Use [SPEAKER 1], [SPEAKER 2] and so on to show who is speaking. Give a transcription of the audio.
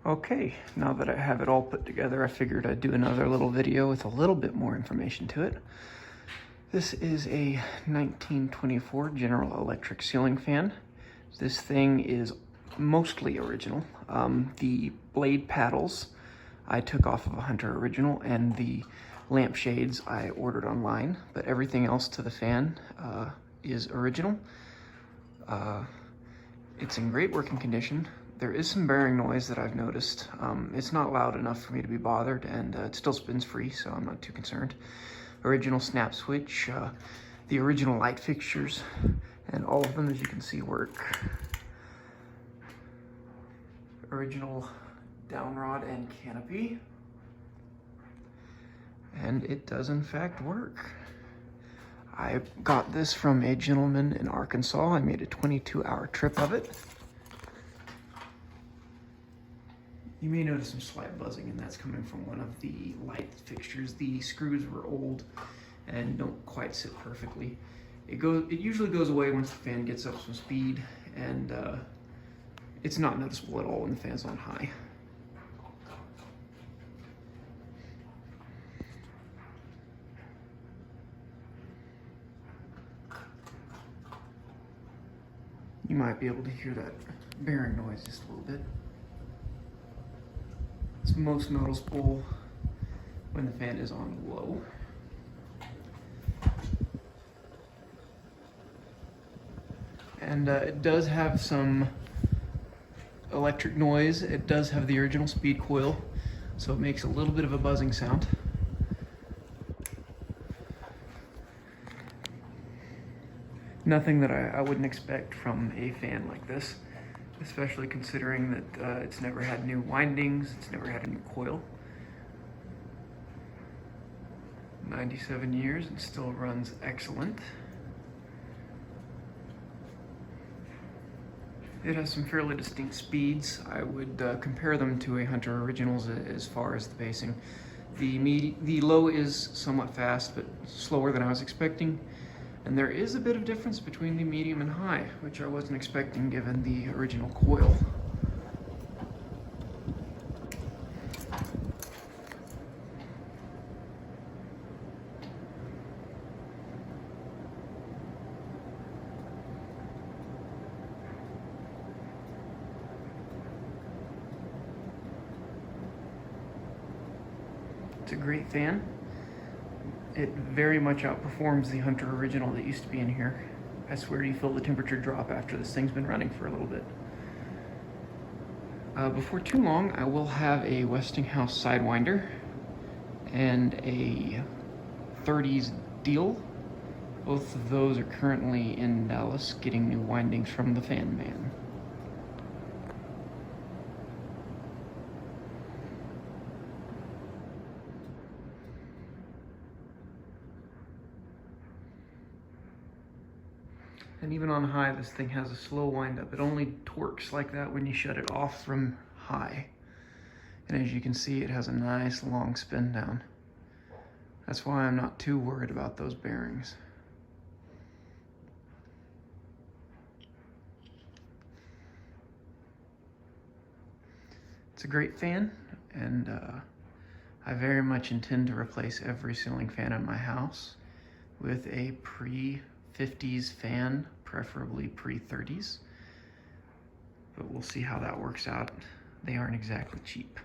[SPEAKER 1] Okay, now that I have it all put together, I figured I'd do another little video with a little bit more information to it. This is a 1924 General Electric ceiling fan. This thing is mostly original. The blade paddles I took off of a Hunter original, and the lampshades I ordered online, but everything else to the fan is original. It's in great working condition. There is some bearing noise that I've noticed. It's not loud enough for me to be bothered, and it still spins free, so I'm not too concerned. Original snap switch, the original light fixtures, and all of them, as you can see, work. Original down rod and canopy. And it does in fact work. I got this from a gentleman in Arkansas. I made a 22-hour trip of it. You may notice some slight buzzing, and that's coming from one of the light fixtures. The screws were old and don't quite sit perfectly. It usually goes away once the fan gets up some speed, and it's not noticeable at all when the fan's on high. You might be able to hear that bearing noise just a little bit. It's most noticeable when the fan is on low. And it does have some electric noise. It does have the original speed coil, so it makes a little bit of a buzzing sound. Nothing that I wouldn't expect from a fan like this, especially considering that it's never had new windings, it's never had a new coil. 97 years and still runs excellent. It has some fairly distinct speeds. I would compare them to a Hunter Originals as far as the pacing. The low is somewhat fast, but slower than I was expecting. And there is a bit of difference between the medium and high, which I wasn't expecting given the original coil. It's a great fan. It very much outperforms the Hunter original that used to be in here. I swear you feel the temperature drop after this thing's been running for a little bit. Before too long, I will have a Westinghouse Sidewinder and a 30s deal. Both of those are currently in Dallas getting new windings from the fan man. And even on high, this thing has a slow wind up. It only torques like that when you shut it off from high. And as you can see, it has a nice long spin down. That's why I'm not too worried about those bearings. It's a great fan, and I very much intend to replace every ceiling fan in my house with a pre-50s fan, preferably pre-30s. But we'll see how that works out. They aren't exactly cheap.